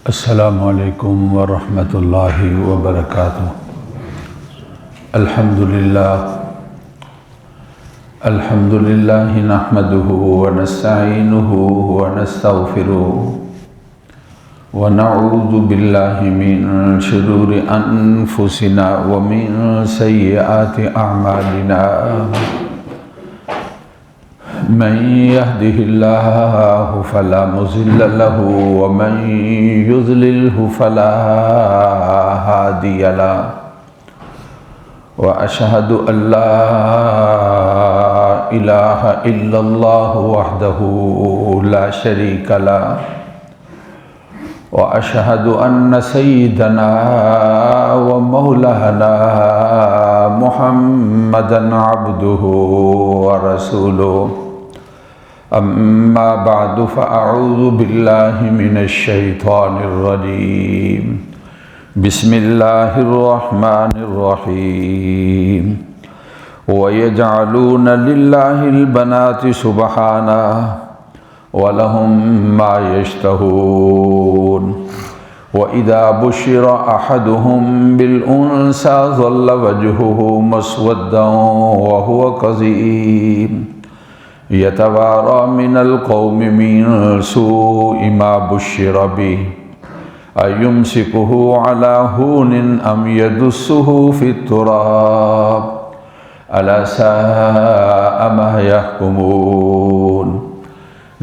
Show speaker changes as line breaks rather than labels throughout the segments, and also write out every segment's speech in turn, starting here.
السلام علیکم ورحمۃ اللہ وبرکاتہ۔ الحمدللہ نحمدہ ونستعینہ ونستغفرہ ونعوذ باللہ من شرور انفسنا ومن سیئات اعمالنا، من يهده الله فلا مضل له ومن يضلله فلا هادي له، وأشهد أن لا إله إلا الله وحده لا شريك له، وأشهد أن سيدنا ومولانا محمدًا عبده ورسوله، أما بعد فأعوذ بالله من الشيطان الرجيم، بسم الله الرحمن الرحيم، ويجعلون لله البنات سبحانه ولهم ما يشتهون، وإذا بشر أحدهم بالأنثى ظل وجهه مسودا وهو كظيم يتوارى من القوم من سوء ما بشر به أيمسكه على هون أم يدسه في التراب ألا ساء ما يحكمون،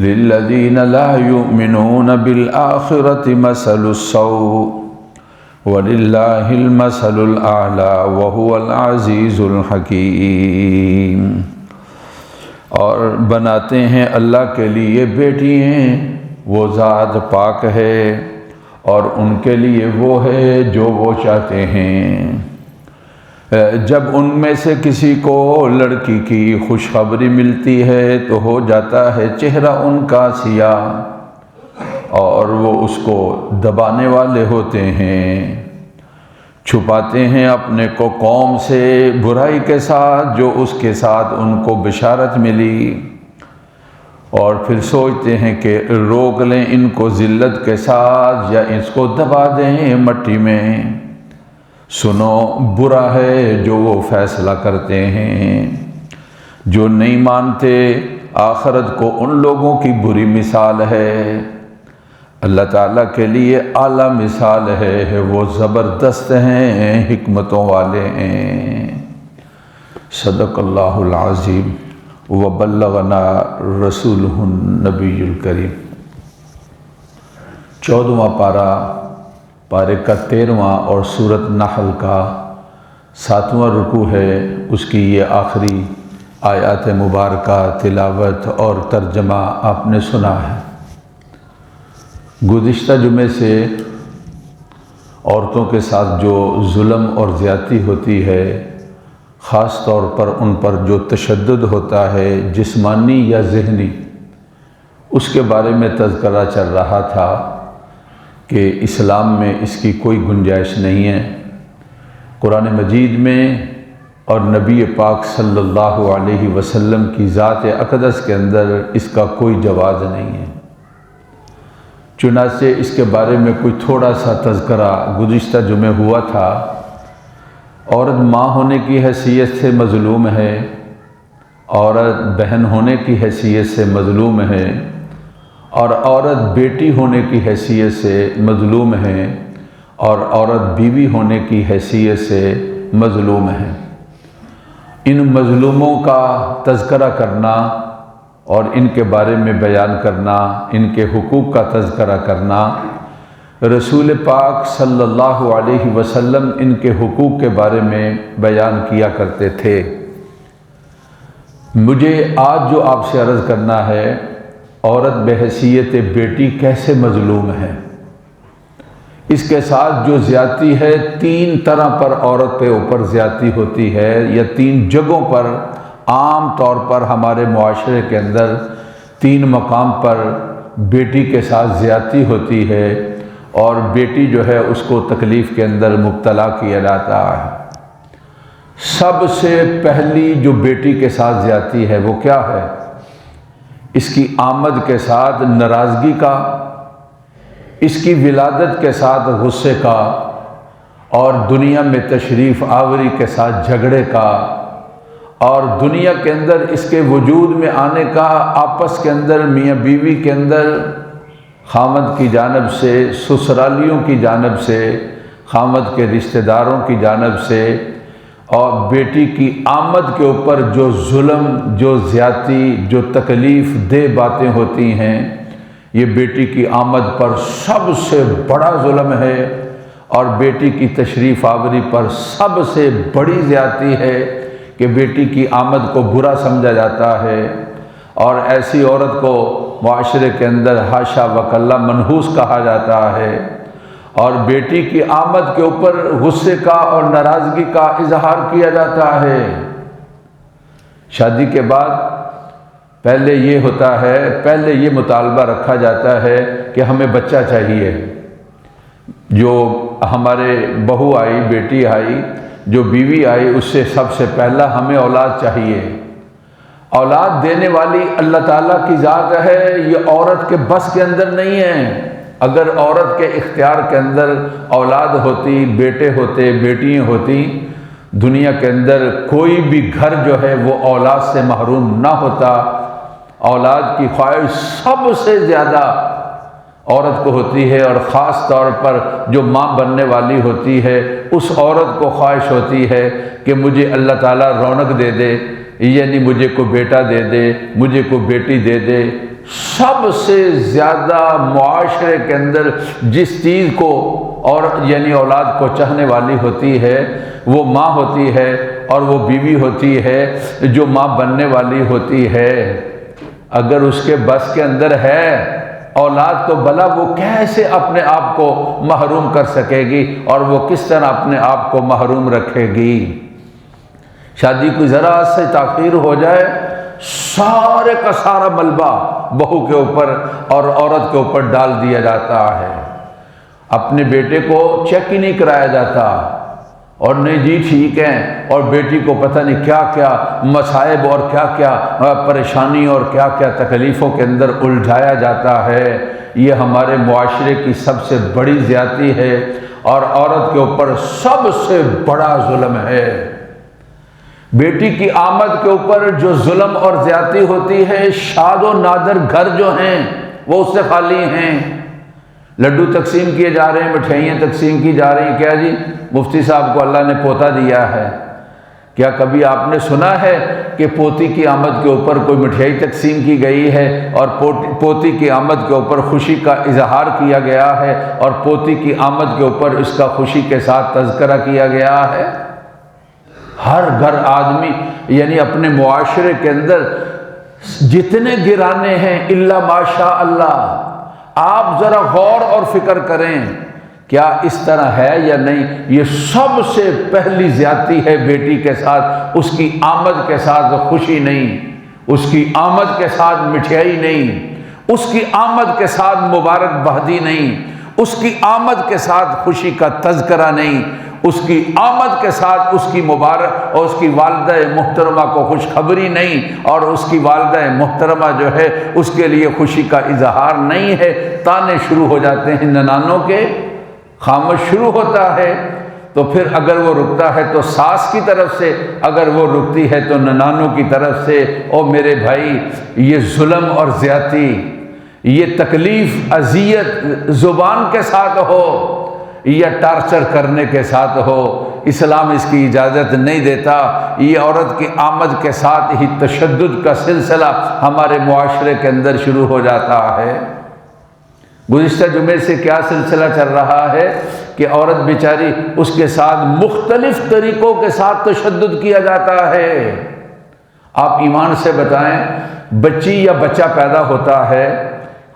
للذين لا يؤمنون بالآخرة مثل السوء ولله المثل الأعلى وهو العزيز الحكيم۔ اور بناتے ہیں اللہ کے لیے بیٹیاں، وہ ذات پاک ہے اور ان کے لیے وہ ہے جو وہ چاہتے ہیں۔ جب ان میں سے کسی کو لڑکی کی خوشخبری ملتی ہے تو ہو جاتا ہے چہرہ ان کا سیاہ، اور وہ اس کو دبانے والے ہوتے ہیں، چھپاتے ہیں اپنے کو قوم سے برائی کے ساتھ جو اس کے ساتھ ان کو بشارت ملی، اور پھر سوچتے ہیں کہ روک لیں ان کو ذلت کے ساتھ یا اس کو دبا دیں مٹی میں۔ سنو، برا ہے جو وہ فیصلہ کرتے ہیں۔ جو نہیں مانتے آخرت کو ان لوگوں کی بری مثال ہے۔ اللہ تعالیٰ کے لیے اعلیٰ مثال ہے، وہ زبردست ہیں، حکمتوں والے ہیں۔ صدق اللہ العظیم وبلغنا رسولہ النبی الکریم۔ 14واں پارے کا 13واں اور سورۃ نحل کا 7واں رکوع ہے، اس کی یہ آخری آیات مبارکہ تلاوت اور ترجمہ آپ نے سنا ہے۔ گزشتہ جمعے سے عورتوں کے ساتھ جو ظلم اور زیادتی ہوتی ہے، خاص طور پر ان پر جو تشدد ہوتا ہے جسمانی یا ذہنی، اس کے بارے میں تذکرہ چل رہا تھا کہ اسلام میں اس کی کوئی گنجائش نہیں ہے۔ قرآن مجید میں اور نبی پاک صلی اللہ علیہ وسلم کی ذات اقدس کے اندر اس کا کوئی جواز نہیں ہے۔ چنانچہ اس کے بارے میں کوئی تھوڑا سا تذکرہ گزشتہ جمعہ ہوا تھا۔ عورت ماں ہونے کی حیثیت سے مظلوم ہے، عورت بہن ہونے کی حیثیت سے مظلوم ہے، اور عورت بیٹی ہونے کی حیثیت سے مظلوم ہے، اور عورت بیوی ہونے کی حیثیت سے مظلوم ہے۔ ان مظلوموں کا تذکرہ کرنا اور ان کے بارے میں بیان کرنا، ان کے حقوق کا تذکرہ کرنا، رسول پاک صلی اللہ علیہ وسلم ان کے حقوق کے بارے میں بیان کیا کرتے تھے۔ مجھے آج جو آپ سے عرض کرنا ہے، عورت بحیثیت بیٹی کیسے مظلوم ہے۔ اس کے ساتھ جو زیادتی ہے، 3 طرح پر عورت پہ اوپر زیادتی ہوتی ہے، یا 3 جگہوں پر عام طور پر ہمارے معاشرے کے اندر 3 مقام پر بیٹی کے ساتھ زیادتی ہوتی ہے، اور بیٹی جو ہے اس کو تکلیف کے اندر مبتلا کیا جاتا ہے۔ سب سے پہلی جو بیٹی کے ساتھ زیادتی ہے وہ کیا ہے؟ اس کی آمد کے ساتھ ناراضگی کا، اس کی ولادت کے ساتھ غصے کا اور دنیا میں تشریف آوری کے ساتھ جھگڑے کا اور دنیا کے اندر اس کے وجود میں آنے کا آپس کے اندر میاں بیوی کے اندر خامد کی جانب سے، سسرالیوں کی جانب سے، خامد کے رشتہ داروں کی جانب سے، اور بیٹی کی آمد کے اوپر جو ظلم، جو زیادتی، جو تکلیف دہ باتیں ہوتی ہیں، یہ بیٹی کی آمد پر سب سے بڑا ظلم ہے اور بیٹی کی تشریف آوری پر سب سے بڑی زیادتی ہے کہ بیٹی کی آمد کو برا سمجھا جاتا ہے اور ایسی عورت کو معاشرے کے اندر حاشا وکلا منحوس کہا جاتا ہے، اور بیٹی کی آمد کے اوپر غصے کا اور ناراضگی کا اظہار کیا جاتا ہے۔ شادی کے بعد پہلے یہ ہوتا ہے، پہلے یہ مطالبہ رکھا جاتا ہے کہ ہمیں بچہ چاہیے۔ جو ہمارے بہو آئی، بیٹی آئی، جو بیوی آئی، اس سے سب سے پہلا ہمیں اولاد چاہیے۔ اولاد دینے والی اللہ تعالیٰ کی ذات ہے، یہ عورت کے بس کے اندر نہیں ہے۔ اگر عورت کے اختیار کے اندر اولاد ہوتی، بیٹے ہوتے، بیٹیاں ہوتی، دنیا کے اندر کوئی بھی گھر جو ہے وہ اولاد سے محروم نہ ہوتا۔ اولاد کی خواہش سب سے زیادہ عورت کو ہوتی ہے، اور خاص طور پر جو ماں بننے والی ہوتی ہے اس عورت کو خواہش ہوتی ہے کہ مجھے اللہ تعالیٰ رونق دے دے، یعنی مجھے کوئی بیٹا دے دے، مجھے کوئی بیٹی دے دے۔ سب سے زیادہ معاشرے کے اندر جس چیز کو اور یعنی اولاد کو چاہنے والی ہوتی ہے وہ ماں ہوتی ہے، اور وہ بیوی ہوتی ہے جو ماں بننے والی ہوتی ہے۔ اگر اس کے بس کے اندر ہے اولاد تو بھلا وہ کیسے اپنے آپ کو محروم کر سکے گی اور وہ کس طرح اپنے آپ کو محروم رکھے گی۔ شادی کی ذرا سے تاخیر ہو جائے، سارے کا سارا ملبہ بہو کے اوپر اور عورت کے اوپر ڈال دیا جاتا ہے۔ اپنے بیٹے کو چیک ہی نہیں کرایا جاتا، اور نہیں جی ٹھیک ہے، اور بیٹی کو پتہ نہیں کیا کیا مصائب اور کیا کیا پریشانی اور کیا کیا تکلیفوں کے اندر الجھایا جاتا ہے۔ یہ ہمارے معاشرے کی سب سے بڑی زیادتی ہے اور عورت کے اوپر سب سے بڑا ظلم ہے۔ بیٹی کی آمد کے اوپر جو ظلم اور زیادتی ہوتی ہے، شاد و نادر گھر جو ہیں وہ اس سے خالی ہیں۔ لڈو تقسیم کیے جا رہے ہیں، مٹھائیاں تقسیم کی جا رہی ہیں، کیا جی مفتی صاحب کو اللہ نے پوتا دیا ہے۔ کیا کبھی آپ نے سنا ہے کہ پوتی کی آمد کے اوپر کوئی مٹھائی تقسیم کی گئی ہے اور پوتی کی آمد کے اوپر خوشی کا اظہار کیا گیا ہے اور پوتی کی آمد کے اوپر اس کا خوشی کے ساتھ تذکرہ کیا گیا ہے؟ ہر گھر آدمی یعنی اپنے معاشرے کے اندر جتنے گرانے ہیں الا ماشاء اللہ، آپ ذرا غور اور فکر کریں کیا اس طرح ہے یا نہیں۔ یہ سب سے پہلی زیادتی ہے بیٹی کے ساتھ، اس کی آمد کے ساتھ خوشی نہیں، اس کی آمد کے ساتھ مٹھائی نہیں، اس کی آمد کے ساتھ مبارک بہدی نہیں، اس کی آمد کے ساتھ خوشی کا تذکرہ نہیں، اس کی آمد کے ساتھ اس کی مبارک اور اس کی والدہ محترمہ کو خوشخبری نہیں، اور اس کی والدہ محترمہ جو ہے اس کے لیے خوشی کا اظہار نہیں ہے۔ تانے شروع ہو جاتے ہیں ننانوں کے، خاموش شروع ہوتا ہے، تو پھر اگر وہ رکتا ہے تو ساس کی طرف سے، اگر وہ رکتی ہے تو ننانوں کی طرف سے۔ او میرے بھائی، یہ ظلم اور زیادتی، یہ تکلیف اذیت زبان کے ساتھ ہو یا ٹارچر کرنے کے ساتھ ہو، اسلام اس کی اجازت نہیں دیتا۔ یہ عورت کی آمد کے ساتھ ہی تشدد کا سلسلہ ہمارے معاشرے کے اندر شروع ہو جاتا ہے۔ گزشتہ جمعے سے کیا سلسلہ چل رہا ہے کہ عورت بیچاری اس کے ساتھ مختلف طریقوں کے ساتھ تشدد کیا جاتا ہے۔ آپ ایمان سے بتائیں، بچی یا بچہ پیدا ہوتا ہے،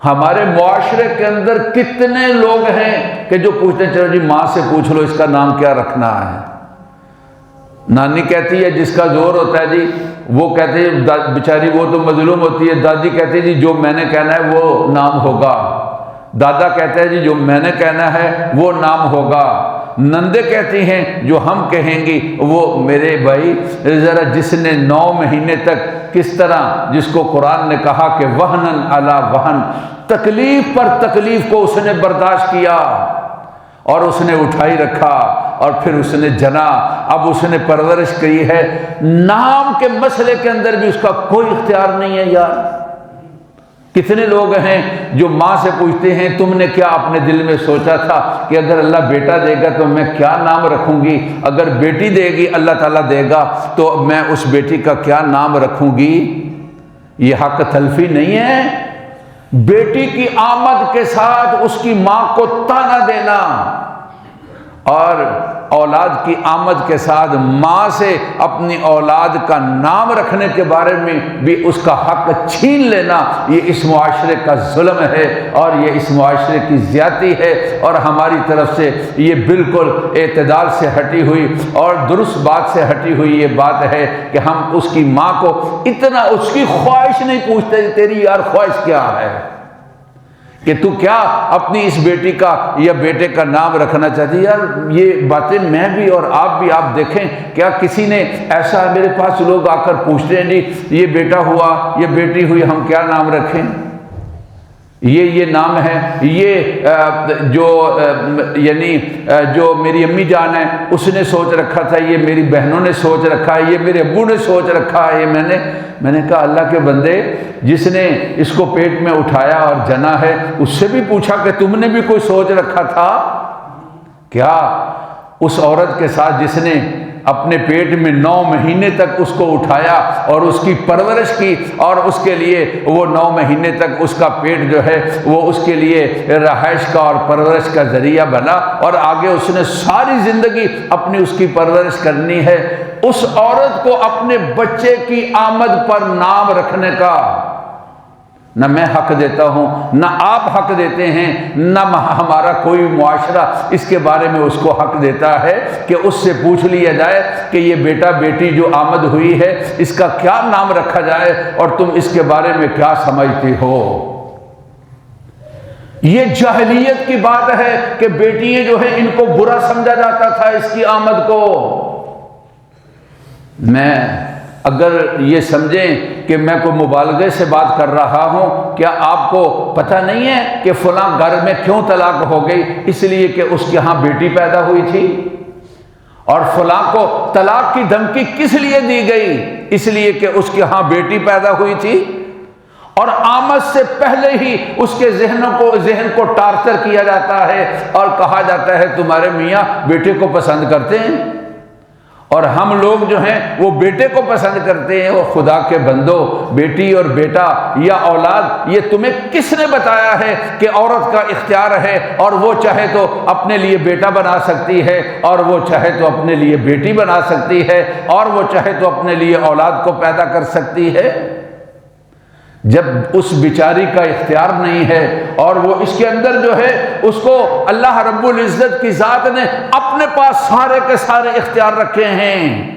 ہمارے معاشرے کے اندر کتنے لوگ ہیں کہ جو پوچھتے چلو جی ماں سے پوچھ لو اس کا نام کیا رکھنا ہے۔ نانی کہتی ہے جس کا زور ہوتا ہے جی وہ کہتے ہیں بیچاری وہ تو مظلوم ہوتی ہے، دادی کہتی ہے جی جو میں نے کہنا ہے وہ نام ہوگا، دادا کہتے ہیں جی جو میں نے کہنا ہے وہ نام ہوگا۔ نندے کہتی ہیں جو ہم کہیں گی وہ میرے بھائی ذرا جس نے 9 مہینے تک کس طرح جس کو قرآن نے کہا کہ وہنن علی وہن تکلیف پر تکلیف کو اس نے برداشت کیا اور اس نے اٹھائی رکھا اور پھر اس نے جنا، اب اس نے پرورش کی ہے، نام کے مسئلے کے اندر بھی اس کا کوئی اختیار نہیں ہے یار۔ کتنے لوگ ہیں جو ماں سے پوچھتے ہیں تم نے کیا اپنے دل میں سوچا تھا کہ اگر اللہ بیٹا دے گا تو میں کیا نام رکھوں گی، اگر بیٹی دے گی اللہ تعالیٰ دے گا تو میں اس بیٹی کا کیا نام رکھوں گی؟ یہ حق تلفی نہیں ہے۔ بیٹی کی آمد کے ساتھ اس کی ماں کو تانا دینا اور اولاد کی آمد کے ساتھ ماں سے اپنی اولاد کا نام رکھنے کے بارے میں بھی اس کا حق چھین لینا، یہ اس معاشرے کا ظلم ہے اور یہ اس معاشرے کی زیادتی ہے، اور ہماری طرف سے یہ بالکل اعتدال سے ہٹی ہوئی اور درست بات سے ہٹی ہوئی یہ بات ہے کہ ہم اس کی ماں کو اتنا اس کی خواہش نہیں پوچھتے تیری یار خواہش کیا ہے، کہ تو کیا اپنی اس بیٹی کا یا بیٹے کا نام رکھنا چاہتی؟ یار یہ باتیں میں بھی اور آپ بھی آپ دیکھیں، کیا کسی نے ایسا میرے پاس لوگ آ کر پوچھتے ہیں جی یہ بیٹا ہوا یہ بیٹی ہوئی ہم کیا نام رکھیں؟ یہ نام ہے، یہ جو یعنی جو میری امی جان ہے اس نے سوچ رکھا تھا، یہ میری بہنوں نے سوچ رکھا ہے، یہ میرے ابو نے سوچ رکھا ہے، یہ میں نے کہا اللہ کے بندے جس نے اس کو پیٹ میں اٹھایا اور جنا ہے اس سے بھی پوچھا کہ تم نے بھی کوئی سوچ رکھا تھا کیا؟ اس عورت کے ساتھ جس نے اپنے پیٹ میں 9 مہینے تک اس کو اٹھایا اور اس کی پرورش کی اور اس کے لیے وہ 9 مہینے تک اس کا پیٹ جو ہے وہ اس کے لیے رہائش کا اور پرورش کا ذریعہ بنا، اور آگے اس نے ساری زندگی اپنی اس کی پرورش کرنی ہے، اس عورت کو اپنے بچے کی آمد پر نام رکھنے کا نہ میں حق دیتا ہوں، نہ آپ حق دیتے ہیں، نہ ہمارا کوئی معاشرہ اس کے بارے میں اس کو حق دیتا ہے کہ اس سے پوچھ لیا جائے کہ یہ بیٹا بیٹی جو آمد ہوئی ہے اس کا کیا نام رکھا جائے اور تم اس کے بارے میں کیا سمجھتے ہو۔ یہ جاہلیت کی بات ہے کہ بیٹیاں جو ہیں ان کو برا سمجھا جاتا تھا اس کی آمد کو۔ میں اگر یہ سمجھیں کہ میں کوئی مبالغے سے بات کر رہا ہوں، کیا آپ کو پتہ نہیں ہے کہ فلاں گھر میں کیوں طلاق ہو گئی؟ اس لیے کہ اس کے ہاں بیٹی پیدا ہوئی تھی، اور فلاں کو طلاق کی دھمکی کس لیے دی گئی؟ اس لیے کہ اس کے ہاں بیٹی پیدا ہوئی تھی، اور آمد سے پہلے ہی اس کے ذہن کو ٹارچر کیا جاتا ہے اور کہا جاتا ہے تمہارے میاں بیٹے کو پسند کرتے ہیں، اور ہم لوگ جو ہیں وہ بیٹے کو پسند کرتے ہیں۔ وہ خدا کے بندو، بیٹی اور بیٹا یا اولاد یہ تمہیں کس نے بتایا ہے کہ عورت کا اختیار ہے اور وہ چاہے تو اپنے لیے بیٹا بنا سکتی ہے اور وہ چاہے تو اپنے لیے بیٹی بنا سکتی ہے اور وہ چاہے تو اپنے لیے اولاد کو پیدا کر سکتی ہے؟ جب اس بیچاری کا اختیار نہیں ہے اور وہ اس کے اندر جو ہے اس کو اللہ رب العزت کی ذات نے اپنے پاس سارے کے سارے اختیار رکھے ہیں۔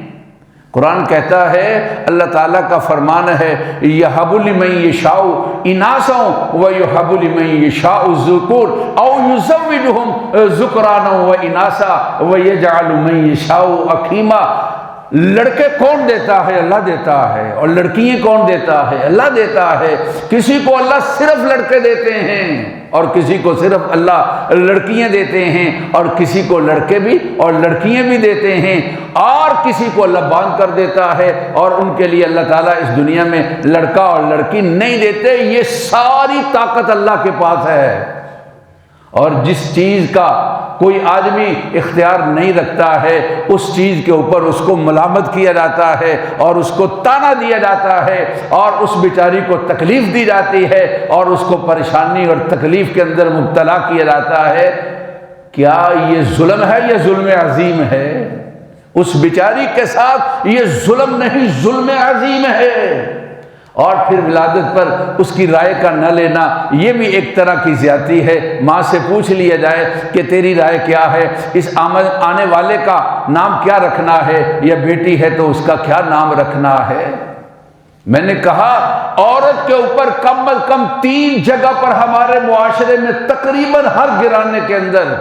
قرآن کہتا ہے، اللہ تعالیٰ کا فرمان ہے یَهَبُ لِمَن يَشَاءُ إِنَاثًا وَيَهَبُ لِمَن يَشَاءُ الذُّكُورَ أَوْ يُزَوِّجُهُمْ ذُكْرَانًا وَإِنَاثًا وَيَجْعَلُ مَن يَشَاءُ عَقِيمًا۔ لڑکے کون دیتا ہے؟ اللہ دیتا ہے، اور لڑکیاں کون دیتا ہے؟ اللہ دیتا ہے۔ کسی کو اللہ صرف لڑکے دیتے ہیں اور کسی کو صرف اللہ لڑکیاں دیتے ہیں، اور کسی کو لڑکے بھی اور لڑکیاں بھی دیتے ہیں، اور کسی کو اللہ باندھ کر دیتا ہے اور ان کے لیے اللہ تعالیٰ اس دنیا میں لڑکا اور لڑکی نہیں دیتے۔ یہ ساری طاقت اللہ کے پاس ہے، اور جس چیز کا کوئی آدمی اختیار نہیں رکھتا ہے اس چیز کے اوپر اس کو ملامت کیا جاتا ہے اور اس کو تانا دیا جاتا ہے اور اس بیچاری کو تکلیف دی جاتی ہے اور اس کو پریشانی اور تکلیف کے اندر مبتلا کیا جاتا ہے۔ کیا یہ ظلم ہے یا ظلم عظیم ہے؟ اس بیچاری کے ساتھ یہ ظلم نہیں، ظلم عظیم ہے۔ اور پھر ولادت پر اس کی رائے کا نہ لینا یہ بھی ایک طرح کی زیادتی ہے۔ ماں سے پوچھ لیا جائے کہ تیری رائے کیا ہے، اس آنے والے کا نام کیا رکھنا ہے، یا بیٹی ہے تو اس کا کیا نام رکھنا ہے۔ میں نے کہا عورت کے اوپر کم از کم 3 جگہ پر ہمارے معاشرے میں تقریباً ہر گھرانے کے اندر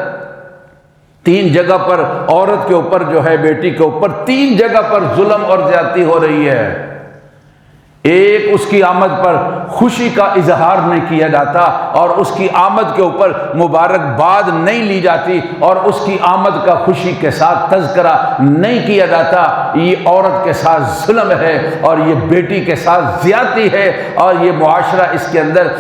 تین جگہ پر عورت کے اوپر جو ہے، بیٹی کے اوپر تین جگہ پر ظلم اور زیادتی ہو رہی ہے۔ ایک، اس کی آمد پر خوشی کا اظہار نہیں کیا جاتا اور اس کی آمد کے اوپر مبارکباد نہیں لی جاتی اور اس کی آمد کا خوشی کے ساتھ تذکرہ نہیں کیا جاتا۔ یہ عورت کے ساتھ ظلم ہے اور یہ بیٹی کے ساتھ زیادتی ہے، اور یہ معاشرہ اس کے اندر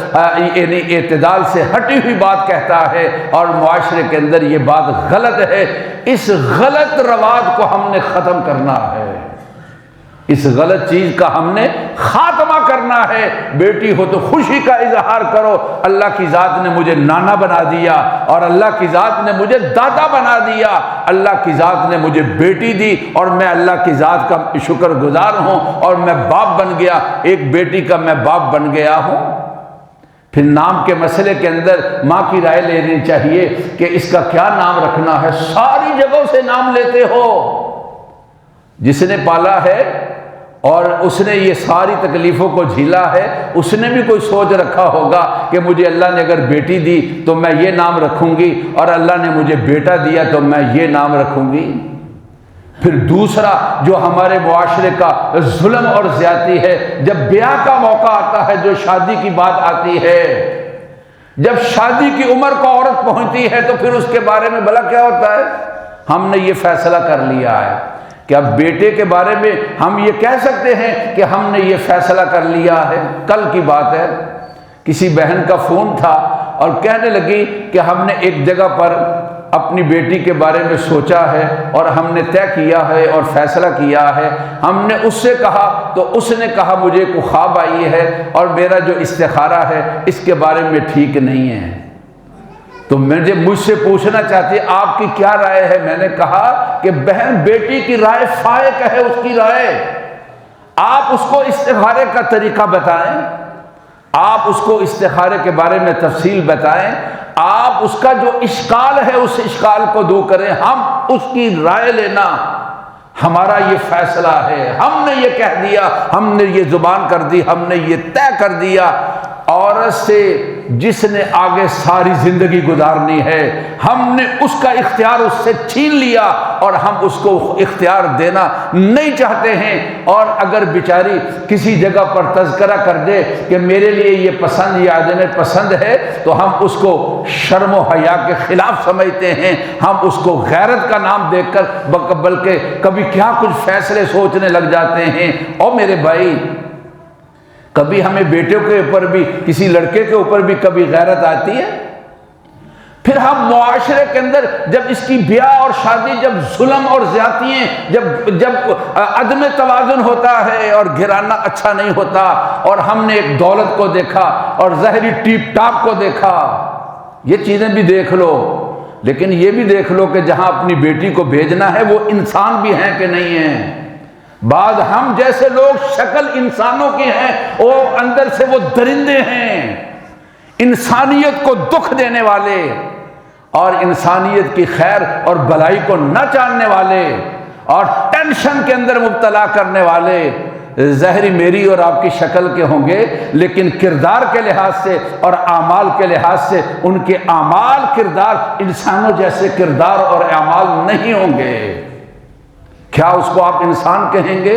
یعنی اعتدال سے ہٹی ہوئی بات کہتا ہے، اور معاشرے کے اندر یہ بات غلط ہے۔ اس غلط رواج کو ہم نے ختم کرنا ہے، اس غلط چیز کا ہم نے خاتمہ کرنا ہے۔ بیٹی ہو تو خوشی کا اظہار کرو، اللہ کی ذات نے مجھے نانا بنا دیا، اور اللہ کی ذات نے مجھے دادا بنا دیا، اللہ کی ذات نے مجھے بیٹی دی اور میں اللہ کی ذات کا شکر گزار ہوں، اور میں باپ بن گیا، ایک بیٹی کا میں باپ بن گیا ہوں۔ پھر نام کے مسئلے کے اندر ماں کی رائے لینی چاہیے کہ اس کا کیا نام رکھنا ہے۔ ساری جگہوں سے نام لیتے ہو، جس نے پالا ہے اور اس نے یہ ساری تکلیفوں کو جھیلا ہے، اس نے بھی کوئی سوچ رکھا ہوگا کہ مجھے اللہ نے اگر بیٹی دی تو میں یہ نام رکھوں گی، اور اللہ نے مجھے بیٹا دیا تو میں یہ نام رکھوں گی۔ پھر دوسرا جو ہمارے معاشرے کا ظلم اور زیادتی ہے، جب بیاہ کا موقع آتا ہے، جو شادی کی بات آتی ہے، جب شادی کی عمر کو عورت پہنچتی ہے تو پھر اس کے بارے میں بھلا کیا ہوتا ہے؟ ہم نے یہ فیصلہ کر لیا ہے کہ اب بیٹے کے بارے میں ہم یہ کہہ سکتے ہیں کہ ہم نے یہ فیصلہ کر لیا ہے۔ کل کی بات ہے، کسی بہن کا فون تھا اور کہنے لگی کہ ہم نے ایک جگہ پر اپنی بیٹی کے بارے میں سوچا ہے اور ہم نے طے کیا ہے اور فیصلہ کیا ہے۔ ہم نے اس سے کہا تو اس نے کہا مجھے کوئی خواب آئی ہے اور میرا جو استخارہ ہے اس کے بارے میں ٹھیک نہیں ہے، تو مجھ سے پوچھنا چاہتی ہے آپ کی کیا رائے ہے؟ میں نے کہا کہ بہن، بیٹی کی رائے فائق ہے، اس کی رائے، آپ اس کو استخارے کا طریقہ بتائیں، آپ اس کو استخارے کے بارے میں تفصیل بتائیں، آپ اس کا جو اشکال ہے اس اشکال کو دور کریں، ہم اس کی رائے لینا ہمارا یہ فیصلہ ہے۔ ہم نے یہ کہہ دیا، ہم نے یہ زبان کر دی، ہم نے یہ طے کر دیا۔ عورت سے جس نے آگے ساری زندگی گزارنی ہے، ہم نے اس کا اختیار اس سے چھین لیا اور ہم اس کو اختیار دینا نہیں چاہتے ہیں۔ اور اگر بیچاری کسی جگہ پر تذکرہ کر دے کہ میرے لیے یہ پسند یا عدم پسند ہے، تو ہم اس کو شرم و حیا کے خلاف سمجھتے ہیں، ہم اس کو غیرت کا نام دیکھ کر بلکہ کبھی کیا کچھ فیصلے سوچنے لگ جاتے ہیں۔ اور میرے بھائی، کبھی ہمیں بیٹے کے اوپر بھی، کسی لڑکے کے اوپر بھی کبھی غیرت آتی ہے؟ پھر ہم معاشرے کے اندر جب اس کی بیاہ اور شادی، جب ظلم اور زیادتیاں، جب عدم توازن ہوتا ہے اور گھرانا اچھا نہیں ہوتا، اور ہم نے ایک دولت کو دیکھا اور ظاہری ٹیپ ٹاپ کو دیکھا، یہ چیزیں بھی دیکھ لو، لیکن یہ بھی دیکھ لو کہ جہاں اپنی بیٹی کو بھیجنا ہے وہ انسان بھی ہیں کہ نہیں ہیں۔ بعض ہم جیسے لوگ شکل انسانوں کی ہیں اور اندر سے وہ درندے ہیں، انسانیت کو دکھ دینے والے اور انسانیت کی خیر اور بھلائی کو نہ جاننے والے اور ٹینشن کے اندر مبتلا کرنے والے۔ ظاہری میری اور آپ کی شکل کے ہوں گے، لیکن کردار کے لحاظ سے اور اعمال کے لحاظ سے ان کے اعمال کردار انسانوں جیسے کردار اور اعمال نہیں ہوں گے۔ کیا اس کو آپ انسان کہیں گے؟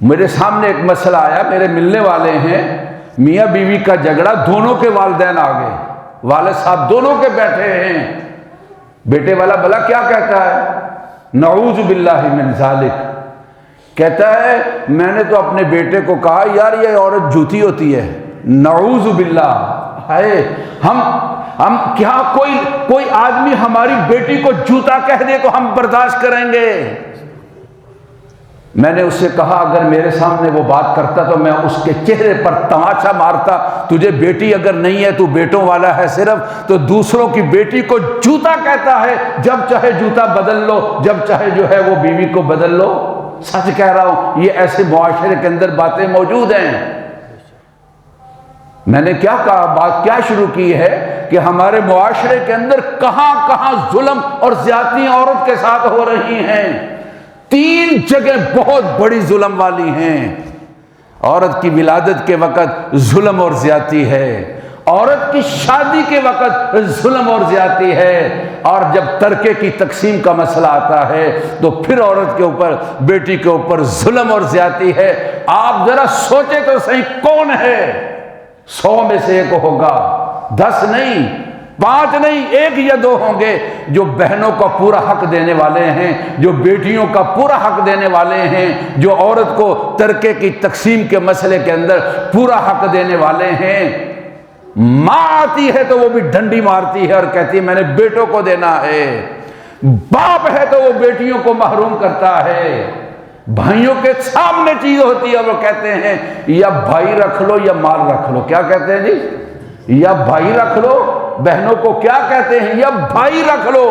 میرے سامنے ایک مسئلہ آیا، میرے ملنے والے ہیں، میاں بیوی کا جھگڑا، دونوں کے والدین آ گئے، والد صاحب دونوں کے بیٹھے ہیں، بیٹے والا بھلا کیا کہتا ہے؟ نعوذ باللہ من ذالک، کہتا ہے میں نے تو اپنے بیٹے کو کہا یار یہ عورت جوتی ہوتی ہے، نعوذ باللہ، ہے ہم کیا کوئی آدمی ہماری بیٹی کو جوتا کہہ دے تو ہم برداشت کریں گے؟ میں نے اس سے کہا اگر میرے سامنے وہ بات کرتا تو میں اس کے چہرے پر تماچا مارتا، تجھے بیٹی اگر نہیں ہے تو بیٹوں والا ہے صرف، تو دوسروں کی بیٹی کو جوتا کہتا ہے، جب چاہے جوتا بدل لو، جب چاہے جو ہے وہ بیوی کو بدل لو۔ سچ کہہ رہا ہوں، یہ ایسے معاشرے کے اندر باتیں موجود ہیں۔ میں نے کیا کہا، بات کیا شروع کی ہے کہ ہمارے معاشرے کے اندر کہاں کہاں ظلم اور زیادتی عورت کے ساتھ ہو رہی ہیں۔ 3 جگہ بہت بڑی ظلم والی ہیں۔ عورت کی ولادت کے وقت ظلم اور زیادتی ہے، عورت کی شادی کے وقت ظلم اور زیادتی ہے، اور جب ترکے کی تقسیم کا مسئلہ آتا ہے تو پھر عورت کے اوپر، بیٹی کے اوپر ظلم اور زیادتی ہے۔ آپ ذرا سوچیں تو صحیح، کون ہے 100 میں سے ایک ہوگا، 10 نہیں، 5 نہیں، 1 یا 2 ہوں گے جو بہنوں کا پورا حق دینے والے ہیں، جو بیٹیوں کا پورا حق دینے والے ہیں، جو عورت کو ترکے کی تقسیم کے مسئلے کے اندر پورا حق دینے والے ہیں۔ ماں آتی ہے تو وہ بھی ڈنڈی مارتی ہے اور کہتی ہے میں نے بیٹوں کو دینا ہے، باپ ہے تو وہ بیٹیوں کو محروم کرتا ہے، بھائیوں کے سامنے چیز ہوتی ہے اور وہ کہتے ہیں یا بھائی رکھ لو یا مال رکھ لو۔ کیا کہتے ہیں جی؟ یا بھائی رکھ لو، بہنوں کو کیا کہتے ہیں؟ یا بھائی رکھ لو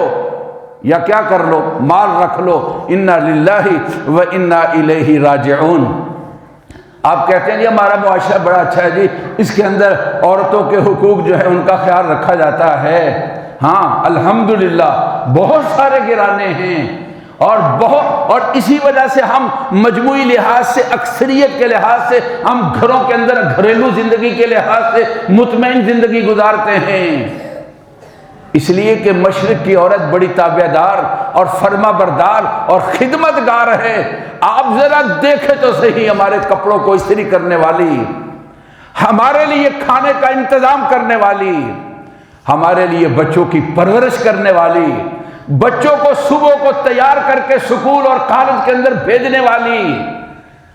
یا کیا کر لو؟ مال رکھ لو۔ انا للہ و انا الیہ راجعون۔ آپ کہتے ہیں جی ہمارا معاشرہ بڑا اچھا ہے جی، اس کے اندر عورتوں کے حقوق جو ہے ان کا خیال رکھا جاتا ہے۔ ہاں الحمدللہ بہت سارے گرانے ہیں، اور اسی وجہ سے ہم مجموعی لحاظ سے، اکثریت کے لحاظ سے، ہم گھروں کے اندر گھریلو زندگی کے لحاظ سے مطمئن زندگی گزارتے ہیں، اس لیے کہ مشرق کی عورت بڑی تابع دار اور فرما بردار اور خدمت گار ہے۔ آپ ذرا دیکھیں تو صحیح، ہمارے کپڑوں کو استری کرنے والی، ہمارے لیے کھانے کا انتظام کرنے والی، ہمارے لیے بچوں کی پرورش کرنے والی، بچوں کو صبح کو تیار کر کے سکول اور کالج کے اندر بھیجنے والی،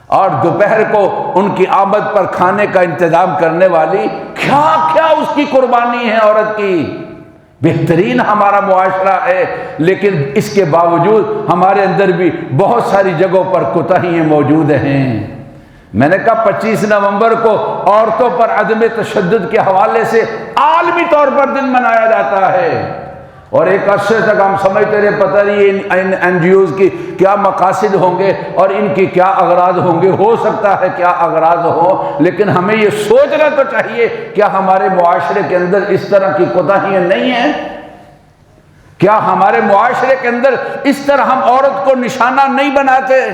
اور دوپہر کو ان کی آمد پر کھانے کا انتظام کرنے والی، کیا کیا اس کی قربانی ہے عورت کی۔ بہترین ہمارا معاشرہ ہے، لیکن اس کے باوجود ہمارے اندر بھی بہت ساری جگہوں پر کوتاہیاں موجود ہیں۔ میں نے کہا 25 نومبر کو عورتوں پر عدم تشدد کے حوالے سے عالمی طور پر دن منایا جاتا ہے، اور ایک عرصے تک ہم سمجھتے رہے پتہ نہیں ان این جی اوز کی کیا مقاصد ہوں گے اور ان کی کیا اغراض ہوں گے، ہو سکتا ہے کیا اغراض ہوں، لیکن ہمیں یہ سوچنا تو چاہیے کیا ہمارے معاشرے کے اندر اس طرح کی کوتاہیاں نہیں ہیں؟ کیا ہمارے معاشرے کے اندر اس طرح ہم عورت کو نشانہ نہیں بناتے؟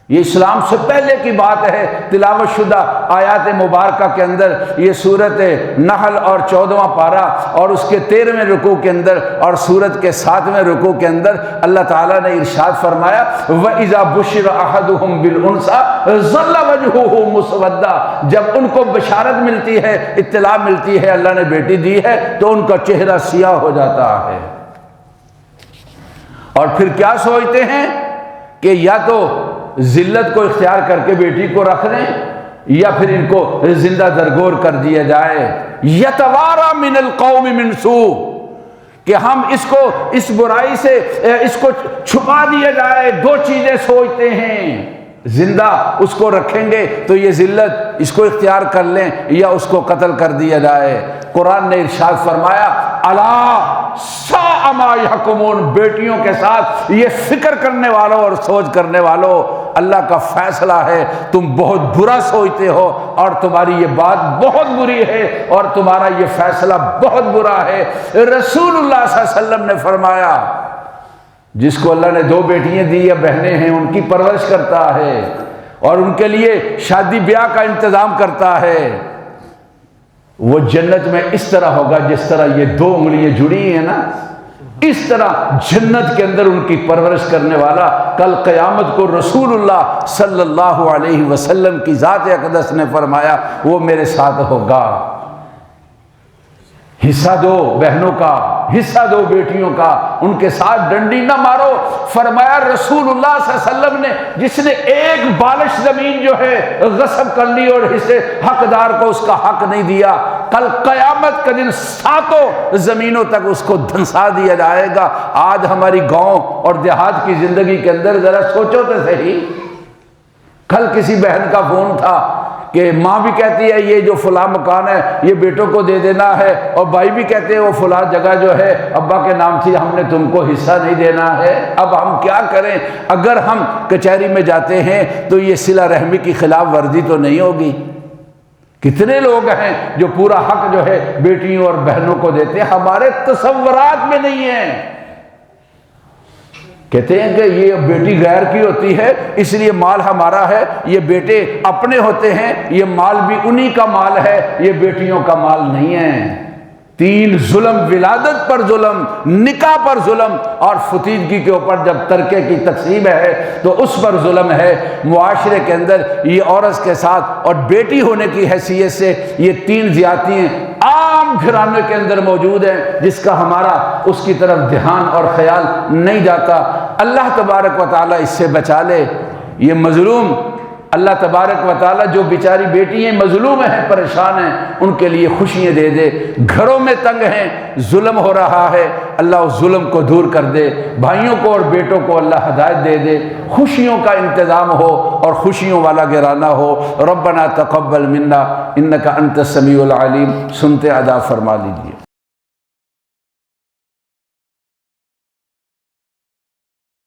یہ اسلام سے پہلے کی بات ہے۔ تلاوت شدہ آیات مبارکہ کے اندر یہ سورت نحل اور 14واں پارہ اور اس کے 13ویں رکوع کے اندر اور سورت کے 7ویں رکوع کے اندر اللہ تعالیٰ نے ارشاد فرمایا وَإِذَا بُشِّرَ أَحَدُهُمْ بِالْأُنثَىٰ ظَلَّ وَجْهُهُ مُسْوَدًّا، جب ان کو بشارت ملتی ہے، اطلاع ملتی ہے اللہ نے بیٹی دی ہے، تو ان کا چہرہ سیاہ ہو جاتا ہے، اور پھر کیا سوچتے ہیں کہ یا تو ذلت کو اختیار کر کے بیٹی کو رکھ دیں یا پھر ان کو زندہ درگور کر دیا جائے۔ یتوارا من القوم من سوء، کہ ہم اس برائی سے اس کو چھپا دیا جائے۔ 2 چیزیں سوچتے ہیں، زندہ اس کو رکھیں گے تو یہ ذلت اس کو اختیار کر لیں یا اس کو قتل کر دیا جائے۔ قرآن نے ارشاد فرمایا الا ساء ما یحکمون، بیٹیوں کے ساتھ یہ فکر کرنے والوں اور سوچ کرنے والوں، اللہ کا فیصلہ ہے، تم بہت برا سوچتے ہو اور تمہاری یہ بات بہت بری ہے اور تمہارا یہ فیصلہ بہت برا ہے۔ رسول اللہ صلی اللہ علیہ وسلم نے فرمایا جس کو اللہ نے 2 بیٹیاں دی یا بہنیں ہیں ان کی پرورش کرتا ہے اور ان کے لیے شادی بیاہ کا انتظام کرتا ہے، وہ جنت میں اس طرح ہوگا جس طرح یہ 2 انگلیاں جڑی ہیں نا، اس طرح جنت کے اندر ان کی پرورش کرنے والا کل قیامت کو رسول اللہ صلی اللہ علیہ وسلم کی ذات اقدس نے فرمایا وہ میرے ساتھ ہوگا۔ حصہ دو بہنوں کا، حصہ دو بیٹیوں کا، ان کے ساتھ ڈنڈی نہ مارو۔ فرمایا رسول اللہ صلی اللہ علیہ وسلم نے جس نے 1 بالش زمین جو ہے غصب کر لی اور حصے حقدار کو اس کا حق نہیں دیا، کل قیامت کا دن 7 زمینوں تک اس کو دھنسا دیا جائے گا۔ آج ہماری گاؤں اور دیہات کی زندگی کے اندر ذرا سوچو تو صحیح، کل کسی بہن کا فون تھا کہ ماں بھی کہتی ہے یہ جو فلاں مکان ہے یہ بیٹوں کو دے دینا ہے، اور بھائی بھی کہتے ہیں وہ فلاں جگہ جو ہے ابا کے نام تھی، ہم نے تم کو حصہ نہیں دینا ہے۔ اب ہم کیا کریں؟ اگر ہم کچہری میں جاتے ہیں تو یہ صلہ رحمی کی خلاف ورزی تو نہیں ہوگی؟ کتنے لوگ ہیں جو پورا حق جو ہے بیٹیوں اور بہنوں کو دیتے ہیں، ہمارے تصورات میں نہیں ہے کہتے ہیں کہ یہ بیٹی غیر کی ہوتی ہے اس لیے مال ہمارا ہے، یہ بیٹے اپنے ہوتے ہیں، یہ مال بھی انہی کا مال ہے، یہ بیٹیوں کا مال نہیں ہے۔ 3 ظلم، ولادت پر ظلم، نکاح پر ظلم، اور فتیدگی کے اوپر جب ترکے کی تقسیم ہے تو اس پر ظلم ہے۔ معاشرے کے اندر یہ عورت کے ساتھ اور بیٹی ہونے کی حیثیت سے یہ 3 زیادتیاں عام گھرانے کے اندر موجود ہیں، جس کا ہمارا اس کی طرف دھیان اور خیال نہیں جاتا۔ اللہ تبارک و تعالیٰ اس سے بچا لے۔ یہ مظلوم، اللہ تبارک و تعالیٰ جو بیچاری بیٹی ہیں مظلوم ہیں، پریشان ہیں، ان کے لیے خوشیاں دے دے۔ گھروں میں تنگ ہیں، ظلم ہو رہا ہے، اللہ اس ظلم کو دور کر دے۔ بھائیوں کو اور بیٹوں کو اللہ ہدایت دے دے، خوشیوں کا انتظام ہو اور خوشیوں والا گھرانہ ہو۔ ربنا تقبل منا انک انت السمیع العلیم، سنتے ادا فرما لیجیے۔